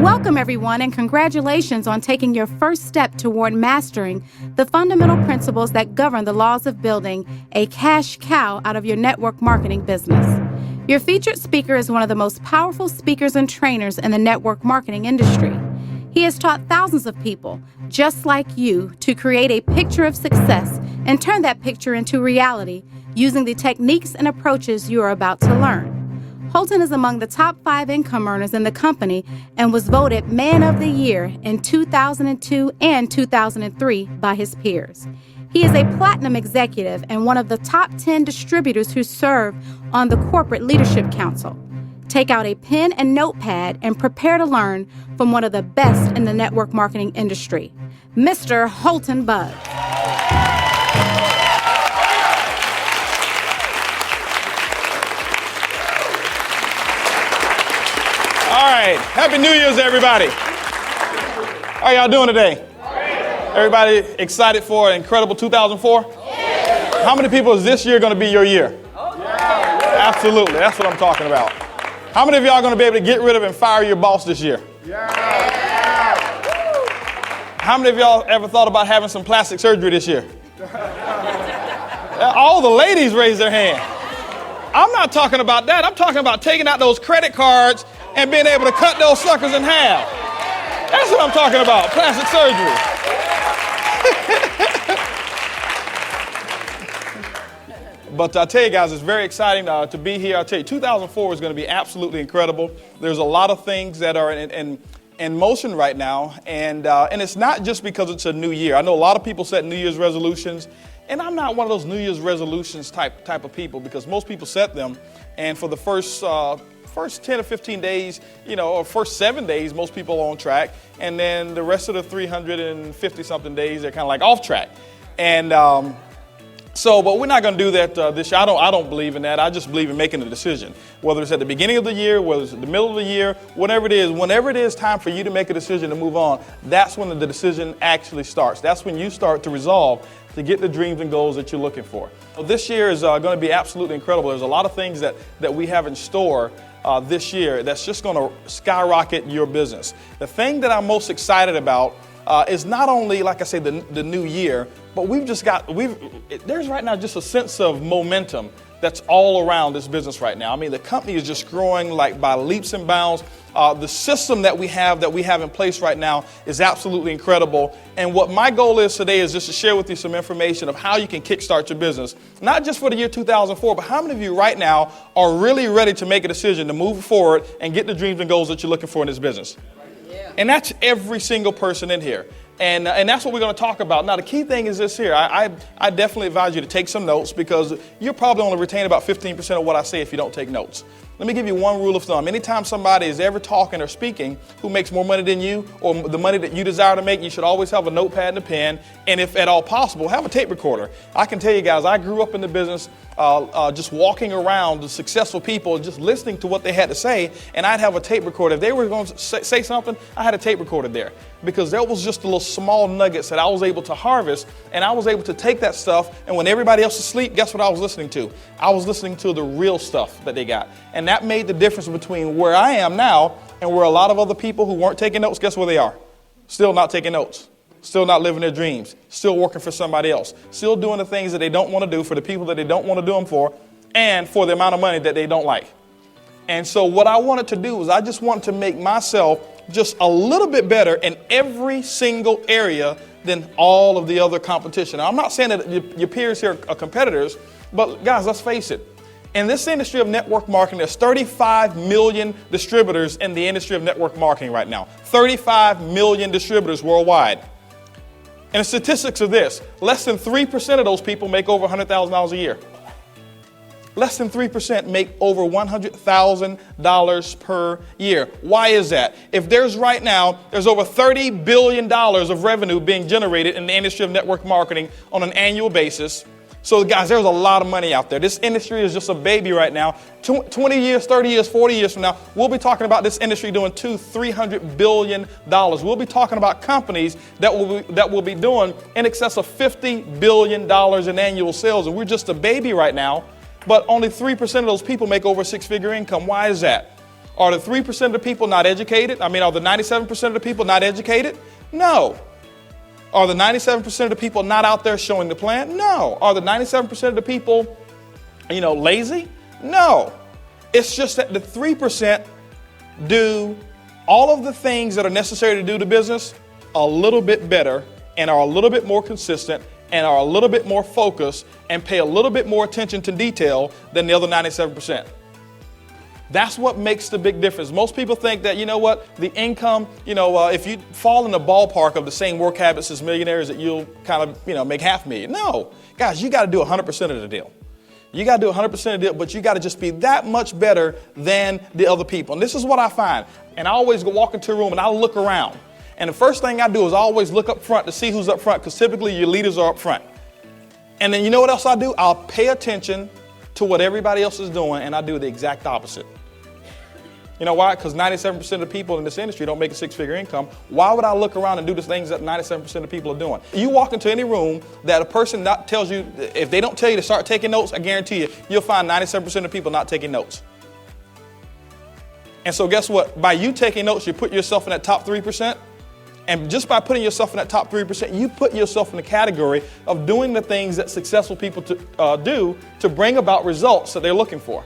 Welcome, everyone, and congratulations on taking your first step toward mastering the fundamental principles that govern the laws of building a cash cow out of your network marketing business. Your featured speaker is one of the most powerful speakers and trainers in the network marketing industry. He has taught thousands of people, just like you, to create a picture of success and turn that picture into reality using the techniques and approaches you are about to learn. Holton is among the top 5 income earners in the company and was voted Man of the Year in 2002 and 2003 by his peers. He is a platinum executive and one of the top 10 distributors who serve on the Corporate Leadership Council. Take out a pen and notepad and prepare to learn from one of the best in the network marketing industry, Mr. Holton Buggs. All right, Happy New Year's, everybody. How y'all doing today? Everybody excited for an incredible 2004? How many people is this year going to be your year? Absolutely, that's what I'm talking about. How many of y'all are going to be able to get rid of and fire your boss this year? How many of y'all ever thought about having some plastic surgery this year? All the ladies raise their hand. I'm not talking about that. I'm talking about taking out those credit cards and being able to cut those suckers in half. That's what I'm talking about, plastic surgery. But I tell you guys, it's very exciting to be here. I tell you, 2004 is going to be absolutely incredible. There's a lot of things that are in motion right now, and it's not just because it's a new year. I know a lot of people set New Year's resolutions, and I'm not one of those New Year's resolutions type of people, because most people set them, and for the first 10 or 15 days, or first 7 days, most people are on track. And then the rest of the 350 something days, they're kind of like off track. And but we're not going to do that this year. I don't believe in that. I just believe in making a decision, whether it's at the beginning of the year, whether it's at the middle of the year, whenever it is time for you to make a decision to move on, that's when the decision actually starts. That's when you start to resolve to get the dreams and goals that you're looking for. So this year is going to be absolutely incredible. There's a lot of things that we have in store this year that's just going to skyrocket your business. The thing that I'm most excited about is not only, like I say, the new year, but there's right now just a sense of momentum that's all around this business right now. I mean, the company is just growing like by leaps and bounds. The system that we have in place right now is absolutely incredible. And what my goal is today is just to share with you some information of how you can kickstart your business, not just for the year 2004, but how many of you right now are really ready to make a decision to move forward and get the dreams and goals that you're looking for in this business? Yeah. And that's every single person in here. And that's what we're going to talk about. Now, the key thing is this here. I definitely advise you to take some notes, because you'll probably only retain about 15% of what I say if you don't take notes. Let me give you one rule of thumb. Anytime somebody is ever talking or speaking who makes more money than you, or the money that you desire to make, you should always have a notepad and a pen, and if at all possible, have a tape recorder. I can tell you guys, I grew up in the business just walking around the successful people, just listening to what they had to say, and I'd have a tape recorder. If they were going to say something, I had a tape recorder there, because there was just a little small nuggets that I was able to harvest, and I was able to take that stuff, and when everybody else is asleep, guess what I was listening to? I was listening to the real stuff that they got. And that made the difference between where I am now and where a lot of other people who weren't taking notes, guess where they are? Still not taking notes. Still not living their dreams. Still working for somebody else. Still doing the things that they don't want to do for the people that they don't want to do them for, and for the amount of money that they don't like. And so what I wanted to do was I just wanted to make myself just a little bit better in every single area than all of the other competition. Now, I'm not saying that your peers here are competitors, but guys, let's face it. In this industry of network marketing, there's 35 million distributors in the industry of network marketing right now. 35 million distributors worldwide. And the statistics are this: less than 3% of those people make over $100,000 a year. Less than 3% make over $100,000 per year. Why is that? If there's over $30 billion of revenue being generated in the industry of network marketing on an annual basis. So guys, there's a lot of money out there. This industry is just a baby right now. 20 years, 30 years, 40 years from now, we'll be talking about this industry doing $200-300 billion. We'll be talking about companies that will be doing in excess of $50 billion in annual sales. And we're just a baby right now, but only 3% of those people make over 6-figure income. Why is that? Are the 3% of the people not educated? Are the 97% of the people not educated? No. Are the 97% of the people not out there showing the plan? No. Are the 97% of the people, lazy? No. It's just that the 3% do all of the things that are necessary to do the business a little bit better and are a little bit more consistent and are a little bit more focused and pay a little bit more attention to detail than the other 97%. That's what makes the big difference. Most people think that, the income, if you fall in the ballpark of the same work habits as millionaires, that you'll kind of, make $500,000. No, guys, you got to do 100% of the deal. You got to do 100% of the deal, but you got to just be that much better than the other people. And this is what I find. And I always walk into a room and I look around. And the first thing I do is I always look up front to see who's up front, because typically your leaders are up front. And then you know what else I do? I'll pay attention to what everybody else is doing, and I do the exact opposite. You know why? Because 97% of the people in this industry don't make a six-figure income. Why would I look around and do the things that 97% of people are doing? You walk into any room that a person not tells you, if they don't tell you to start taking notes, I guarantee you, you'll find 97% of people not taking notes. And so guess what? By you taking notes, you put yourself in that top 3%. And just by putting yourself in that top 3%, you put yourself in the category of doing the things that successful people do to bring about results that they're looking for.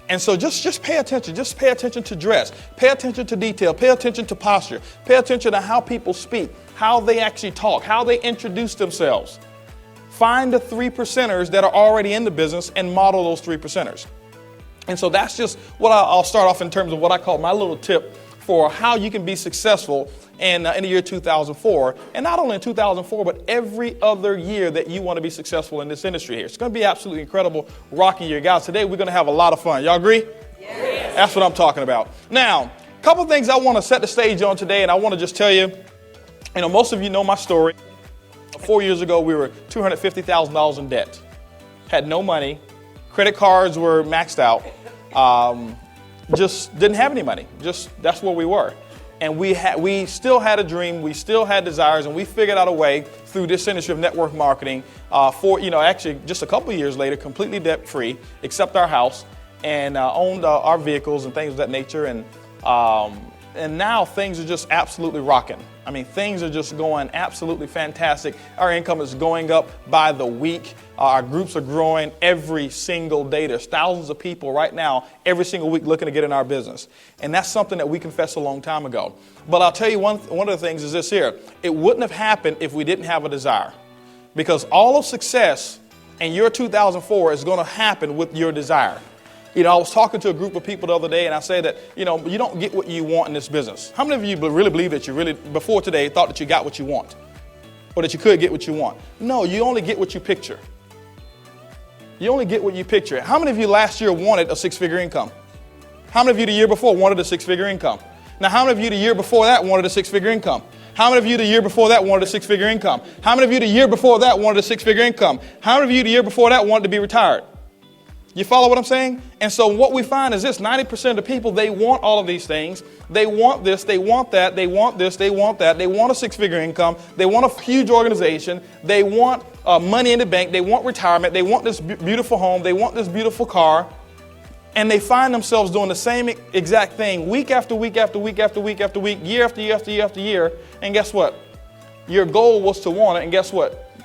And so just pay attention. Just pay attention to dress. Pay attention to detail. Pay attention to posture. Pay attention to how people speak, how they actually talk, how they introduce themselves. Find the 3%ers that are already in the business and model those 3%ers. And so that's just what I'll start off in terms of what I call my little tip for how you can be successful in the year 2004. And not only in 2004, but every other year that you want to be successful in this industry here. It's going to be absolutely incredible, rocking year. Guys, today we're going to have a lot of fun. Y'all agree? Yes. That's what I'm talking about. Now, a couple things I want to set the stage on today, and I want to just tell you, most of you know my story. 4 years ago, we were $250,000 in debt. Had no money. Credit cards were maxed out. Just didn't have any money. Just that's where we were. And we still had a dream, we still had desires, and we figured out a way through this industry of network marketing actually just a couple of years later, completely debt-free, except our house, and owned our vehicles and things of that nature. And now things are just absolutely rocking. Things are just going absolutely fantastic. Our income is going up by the week. Our groups are growing every single day. There's thousands of people right now, every single week, looking to get in our business. And that's something that we confessed a long time ago. But I'll tell you one of the things is this here. It wouldn't have happened if we didn't have a desire. Because all of success in your 2004 is going to happen with your desire. I was talking to a group of people the other day, and I said that, you don't get what you want in this business. How many of you really believe that you really, before today, thought that you got what you want? Or that you could get what you want? No, you only get what you picture. You only get what you picture. How many of you last year wanted a six-figure income? How many of you the year before wanted a six-figure income? Now, how many of you the year before that wanted a six-figure income? How many of you the year before that wanted a six-figure income? How many of you the year before that wanted a six-figure income? How many of you the year before that wanted to be retired? You follow what I'm saying? And so what we find is this: 90% of the people, they want all of these things. They want this, they want that, they want this, they want that. They want a six-figure income. They want a huge organization. They want money in the bank. They want retirement. They want this beautiful home. They want this beautiful car. And they find themselves doing the same exact thing week after week after week after week after week, year after year after year after year. And guess what? Your goal was to want it. And guess what?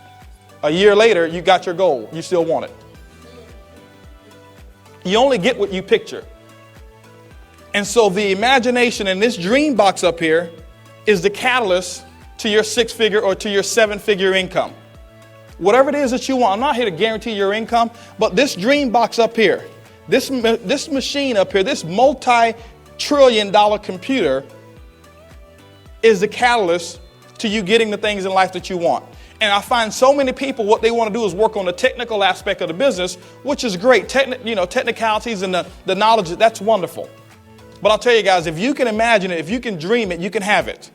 A year later, you got your goal. You still want it. You only get what you picture. And so the imagination in this dream box up here is the catalyst to your six-figure or to your seven-figure income. Whatever it is that you want, I'm not here to guarantee your income, but this dream box up here, this machine up here, this multi-trillion-dollar computer is the catalyst to you getting the things in life that you want. And I find so many people, what they want to do is work on the technical aspect of the business, which is great. Technicalities and the knowledge, that's wonderful. But I'll tell you guys, if you can imagine it, if you can dream it, you can have it.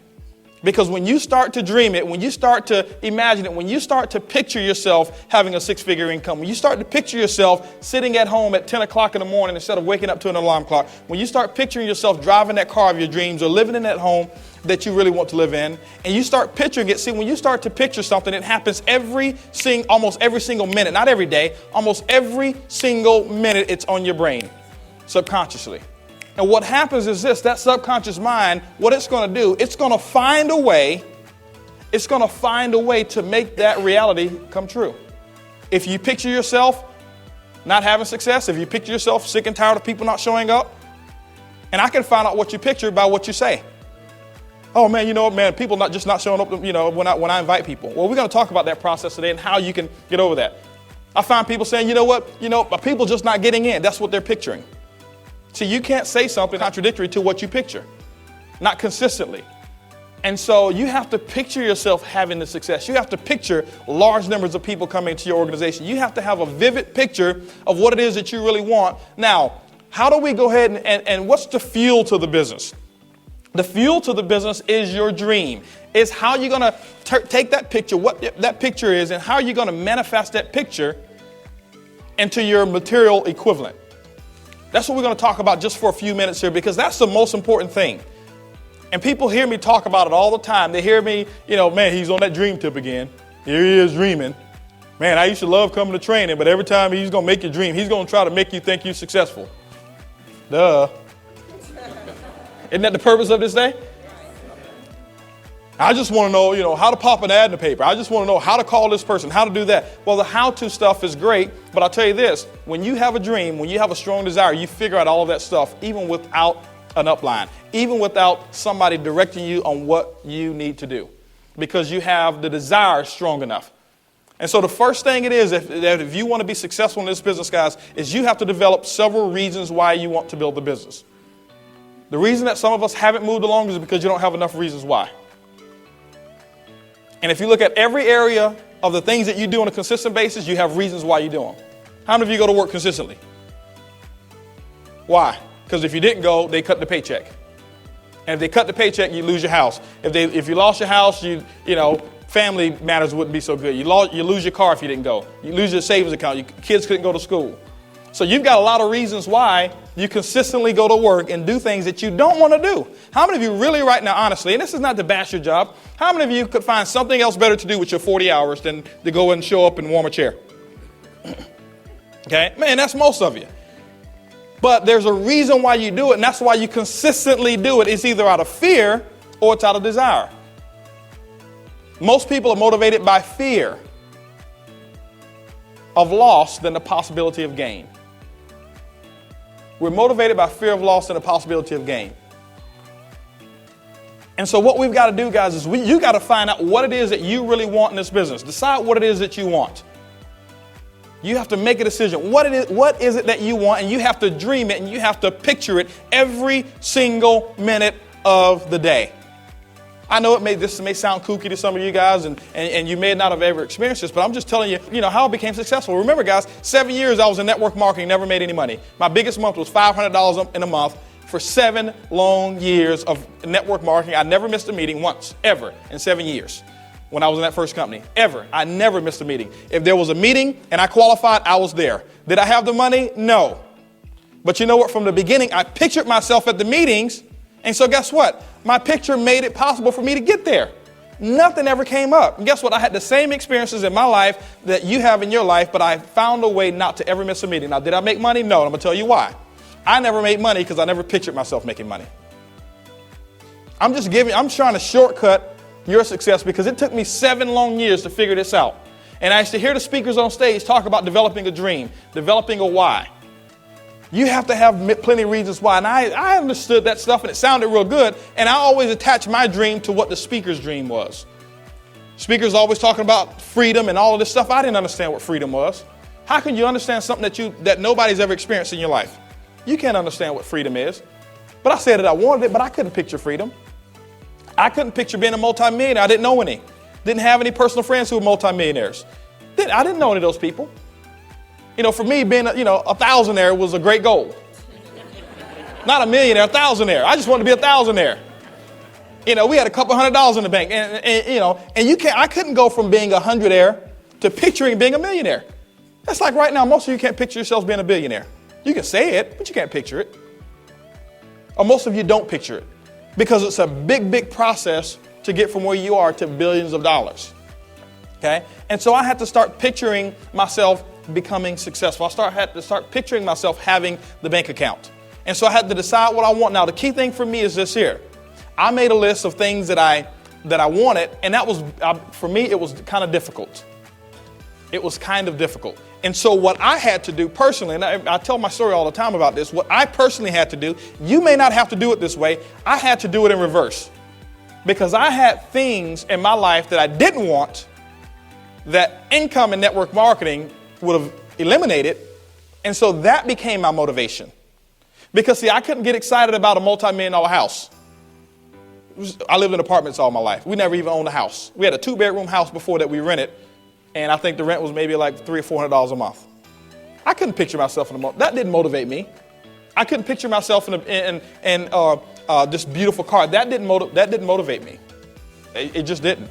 Because when you start to dream it, when you start to imagine it, when you start to picture yourself having a six-figure income, when you start to picture yourself sitting at home at 10 o'clock in the morning instead of waking up to an alarm clock, when you start picturing yourself driving that car of your dreams or living in that home that you really want to live in, and you start picturing it. See, when you start to picture something, it happens almost every single minute, not every day, almost every single minute it's on your brain, subconsciously. And what happens is this, that subconscious mind, what it's going to do, it's going to find a way to make that reality come true. If you picture yourself not having success, if you picture yourself sick and tired of people not showing up, and I can find out what you picture by what you say. Oh man, you know what, man, people not showing up, when I invite people. Well, we're going to talk about that process today and how you can get over that. I find people saying, people just not getting in. That's what they're picturing. See, you can't say something contradictory to what you picture, not consistently. And so you have to picture yourself having the success. You have to picture large numbers of people coming to your organization. You have to have a vivid picture of what it is that you really want. Now, how do we go ahead and what's the fuel to the business? The fuel to the business is your dream. It's how you're going to take that picture, what that picture is, and how you're going to manifest that picture into your material equivalent. That's what we're going to talk about just for a few minutes here, because that's the most important thing. And people hear me talk about it all the time. They hear me, man, he's on that dream tip again. Here he is dreaming. Man, I used to love coming to training, but every time he's going to make you dream, he's going to try to make you think you're successful. Duh. Isn't that the purpose of this day? I just want to know, how to pop an ad in the paper. I just want to know how to call this person, how to do that. Well, the how-to stuff is great, but I'll tell you this. When you have a dream, when you have a strong desire, you figure out all of that stuff, even without an upline, even without somebody directing you on what you need to do, because you have the desire strong enough. And so the first thing it is, if you want to be successful in this business, guys, is you have to develop several reasons why you want to build the business. The reason that some of us haven't moved along is because you don't have enough reasons why. And if you look at every area of the things that you do on a consistent basis, you have reasons why you do them. How many of you go to work consistently? Why? Because if you didn't go, they cut the paycheck. And if they cut the paycheck, you lose your house. If you lost your house, family matters wouldn't be so good. You lose your car if you didn't go. You lose your savings account. Your kids couldn't go to school. So you've got a lot of reasons why you consistently go to work and do things that you don't want to do. How many of you really right now, honestly, and this is not to bash your job, how many of you could find something else better to do with your 40 hours than to go and show up and warm a chair? Okay, man, that's most of you. But there's a reason why you do it, and that's why you consistently do it. It's either out of fear or it's out of desire. Most people are motivated by fear of loss than the possibility of gain. We're motivated by fear of loss and the possibility of gain. And so what we've got to do, guys, is you got to find out what it is that you really want in this business. Decide what it is that you want. You have to make a decision. What is it that you want? And you have to dream it, and you have to picture it every single minute of the day. I know this may sound kooky to some of you guys, and you may not have ever experienced this, but I'm just telling you, how I became successful. Remember, guys, 7 years I was in network marketing, never made any money. My biggest month was $500 in a month for 7 long years of network marketing. I never missed a meeting once, ever, in 7 years when I was in that first company, ever. I never missed a meeting. If there was a meeting and I qualified, I was there. Did I have the money? No. But you know what? From the beginning, I pictured myself at the meetings. And so guess what? My picture made it possible for me to get there. Nothing ever came up. And guess what? I had the same experiences in my life that you have in your life, but I found a way not to ever miss a meeting. Now, did I make money? No. I'm going to tell you why. I never made money because I never pictured myself making money. I'm trying to shortcut your success because it took me 7 long years to figure this out. And I used to hear the speakers on stage talk about developing a dream, developing a why. You have to have plenty of reasons why. And I understood that stuff and it sounded real good. And I always attached my dream to what the speaker's dream was. Speakers always talking about freedom and all of this stuff. I didn't understand what freedom was. How can you understand something that nobody's ever experienced in your life? You can't understand what freedom is. But I said that I wanted it, but I couldn't picture freedom. I couldn't picture being a multimillionaire. I didn't know any. Didn't have any personal friends who were multimillionaires. I didn't know any of those people. For me, being a thousandaire was a great goal. Not a millionaire, a thousandaire. I just wanted to be a thousandaire. We had a couple $100 in the bank, I couldn't go from being a hundredaire to picturing being a millionaire. That's like right now, most of you can't picture yourselves being a billionaire. You can say it, but you can't picture it. Or most of you don't picture it because it's a big, big process to get from where you are to billions of dollars. Okay? And so I had to start picturing myself becoming successful. I had to start picturing myself having the bank account. And so I had to decide what I want. Now, the key thing for me is this here. I made a list of things that I wanted, and that was, for me, it was kind of difficult. It was kind of difficult. And so what I had to do personally, and I tell my story all the time about this, what I personally had to do, you may not have to do it this way, I had to do it in reverse. Because I had things in my life that I didn't want that income and network marketing would have eliminated. And so that became my motivation. Because see, I couldn't get excited about a multi-million-dollar house. I lived in apartments all my life. We never even owned a house. We had a 2-bedroom house before that we rented. And I think the rent was maybe like $300 or $400 a month. I couldn't picture myself in that didn't motivate me. I couldn't picture myself in this beautiful car. That didn't motivate me. It just didn't.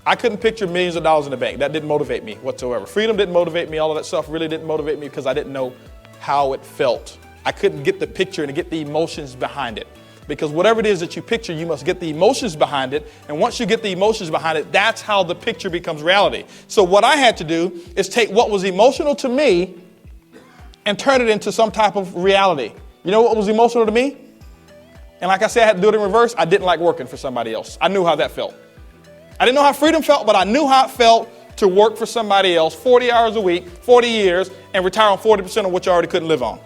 I couldn't picture millions of dollars in the bank. That didn't motivate me whatsoever. Freedom didn't motivate me. All of that stuff really didn't motivate me because I didn't know how it felt. I couldn't get the picture and get the emotions behind it. Because whatever it is that you picture, you must get the emotions behind it. And once you get the emotions behind it, that's how the picture becomes reality. So what I had to do is take what was emotional to me and turn it into some type of reality. You know what was emotional to me? And like I said, I had to do it in reverse. I didn't like working for somebody else. I knew how that felt. I didn't know how freedom felt, but I knew how it felt to work for somebody else 40 hours a week, 40 years, and retire on 40% of what you already couldn't live on.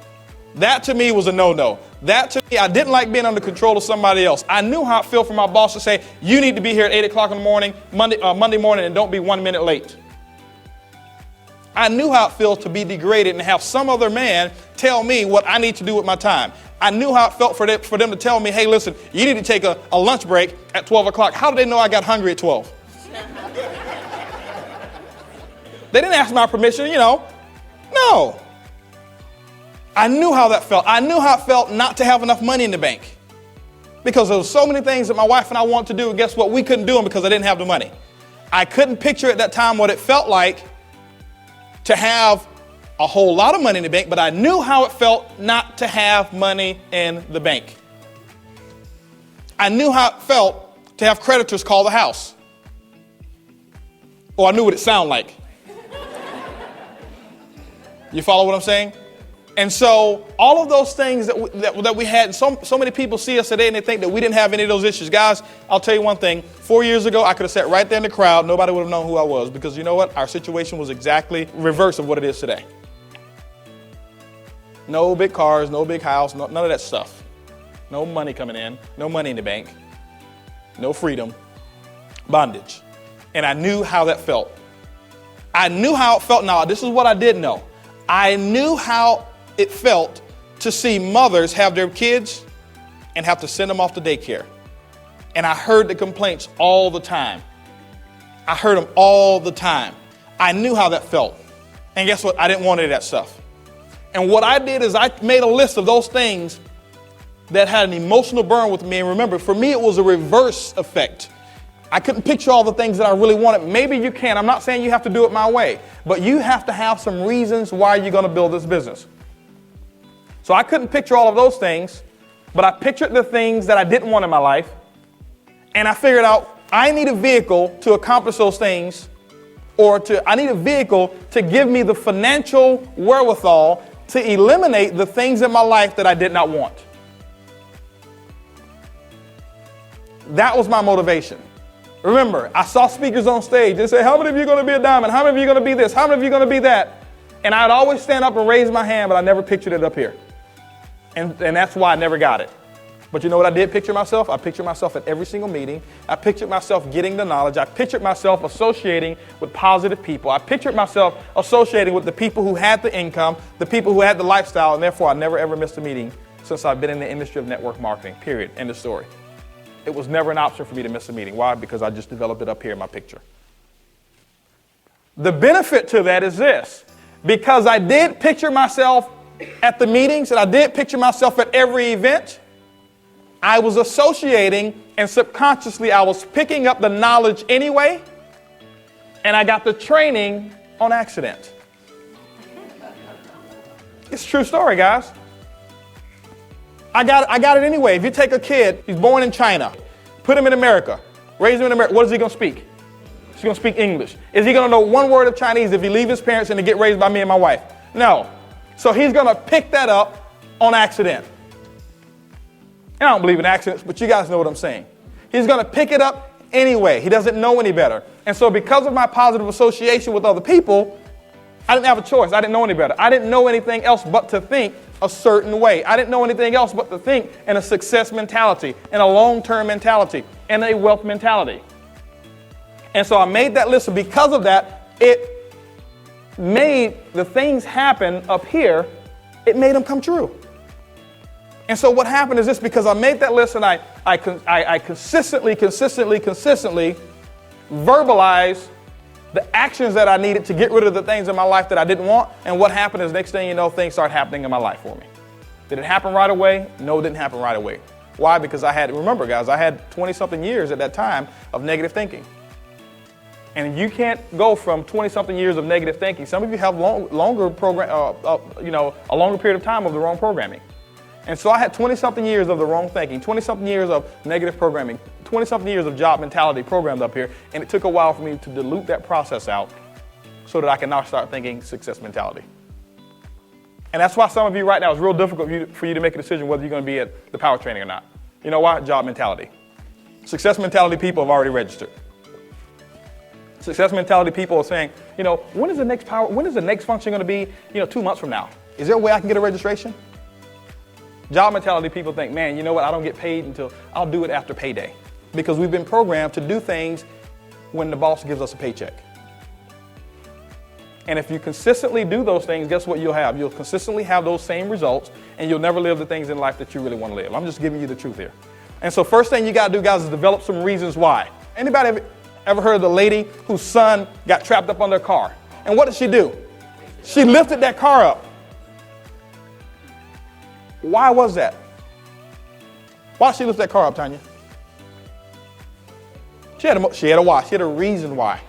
That to me was a no-no. That to me, I didn't like being under control of somebody else. I knew how it felt for my boss to say, you need to be here at 8 o'clock in the morning, Monday morning, and don't be 1 minute late. I knew how it feels to be degraded and have some other man tell me what I need to do with my time. I knew how it felt for them to tell me, hey, listen, you need to take a lunch break at 12 o'clock. How did they know I got hungry at 12? They didn't ask my permission, No. I knew how that felt. I knew how it felt not to have enough money in the bank. Because there were so many things that my wife and I wanted to do, and guess what? We couldn't do them because I didn't have the money. I couldn't picture at that time what it felt like to have a whole lot of money in the bank, but I knew how it felt not to have money in the bank. I knew how it felt to have creditors call the house. Or I knew what it sounded like. You follow what I'm saying? And so all of those things that we had, so many people see us today and they think that we didn't have any of those issues. Guys, I'll tell you one thing. 4 years ago, I could have sat right there in the crowd. Nobody would have known who I was because you know what? Our situation was exactly reverse of what it is today. No big cars, no big house, none of that stuff. No money coming in, no money in the bank, no freedom, bondage. And I knew how that felt. I knew how it felt. Now, this is what I did know. I knew how it felt to see mothers have their kids and have to send them off to daycare. And I heard the complaints all the time. I heard them all the time. I knew how that felt. And guess what? I didn't want any of that stuff. And what I did is I made a list of those things that had an emotional burn with me. And remember, for me, it was a reverse effect. I couldn't picture all the things that I really wanted. Maybe you can. I'm not saying you have to do it my way, but you have to have some reasons why you're going to build this business. So I couldn't picture all of those things, but I pictured the things that I didn't want in my life. And I figured out I need a vehicle to accomplish those things, I need a vehicle to give me the financial wherewithal to eliminate the things in my life that I did not want. That was my motivation. Remember, I saw speakers on stage. They say, how many of you are going to be a diamond? How many of you are going to be this? How many of you are going to be that? And I'd always stand up and raise my hand, but I never pictured it up here. And that's why I never got it. But you know what I did picture myself? I pictured myself at every single meeting. I pictured myself getting the knowledge. I pictured myself associating with positive people. I pictured myself associating with the people who had the income, the people who had the lifestyle, and therefore I never ever missed a meeting since I've been in the industry of network marketing, period. End of story. It was never an option for me to miss a meeting. Why? Because I just developed it up here in my picture. The benefit to that is this. Because I did picture myself at the meetings and I did picture myself at every event, I was associating and subconsciously I was picking up the knowledge anyway, and I got the training on accident. It's a true story, guys. I got it anyway. If you take a kid, he's born in China, put him in America, raise him in America, what is he going to speak? He's going to speak English. Is he going to know one word of Chinese if he leave his parents and to get raised by me and my wife? No. So he's going to pick that up on accident. And I don't believe in accidents, but you guys know what I'm saying. He's going to pick it up anyway. He doesn't know any better. And so because of my positive association with other people, I didn't have a choice. I didn't know any better. I didn't know anything else but to think a certain way. I didn't know anything else but to think in a success mentality, in a long-term mentality, and a wealth mentality. And so I made that list. And because of that, it made the things happen up here, it made them come true. And so what happened is this, because I made that list and I consistently verbalized the actions that I needed to get rid of the things in my life that I didn't want. And what happened is, next thing you know, things start happening in my life for me. Did it happen right away? No, it didn't happen right away. Why? Because remember guys, I had 20-something years at that time of negative thinking. And you can't go from 20-something years of negative thinking. Some of you have a longer period of time of the wrong programming. And so I had 20-something years of the wrong thinking, 20-something years of negative programming, 20-something years of job mentality programmed up here. And it took a while for me to dilute that process out so that I can now start thinking success mentality. And that's why some of you right now, it's real difficult for you to make a decision whether you're going to be at the power training or not. You know why? Job mentality. Success mentality people have already registered. Success mentality people are saying, when is the next function going to be, 2 months from now? Is there a way I can get a registration? Job mentality people think, man, you know what? I don't get paid until I'll do it after payday, because we've been programmed to do things when the boss gives us a paycheck. And if you consistently do those things, guess what you'll have? You'll consistently have those same results, and you'll never live the things in life that you really want to live. I'm just giving you the truth here. And so first thing you got to do, guys, is develop some reasons why. Anybody ever heard of the lady whose son got trapped up on their car? And what did she do? She lifted that car up. Why was that? Why did she lift that car up, Tanya? She had a why. She had a reason why.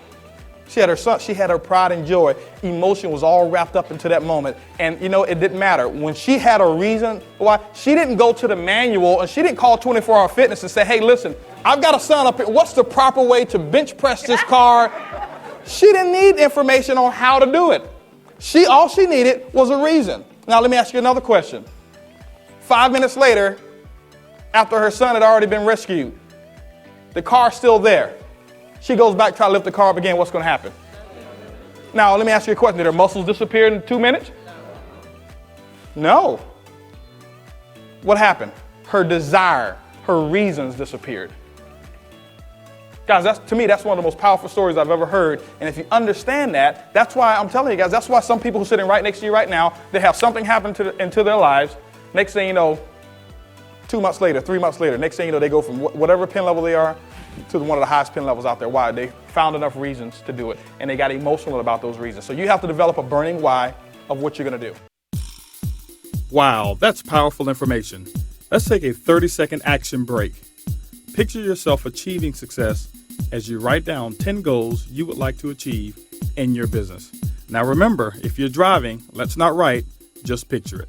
She had her son. She had her pride and joy. Emotion was all wrapped up into that moment. And it didn't matter. When she had a reason why, she didn't go to the manual and she didn't call 24-Hour Fitness and say, hey, listen, I've got a son up here. What's the proper way to bench press this car? She didn't need information on how to do it. All she needed was a reason. Now, let me ask you another question. 5 minutes later, after her son had already been rescued, the car's still there. She goes back to try to lift the car up again. What's going to happen? Now, let me ask you a question. Did her muscles disappear in 2 minutes? No. What happened? Her desire, her reasons disappeared. Guys, to me, that's one of the most powerful stories I've ever heard. And if you understand that, that's why I'm telling you guys, that's why some people who are sitting right next to you right now, they have something happen into their lives. Next thing you know, 2 months later, 3 months later, next thing you know, they go from whatever pin level they are to one of the highest pin levels out there. Why? They found enough reasons to do it, and they got emotional about those reasons. So you have to develop a burning why of what you're going to do. Wow, that's powerful information. Let's take a 30-second action break. Picture yourself achieving success as you write down 10 goals you would like to achieve in your business. Now remember, if you're driving, let's not write, just picture it.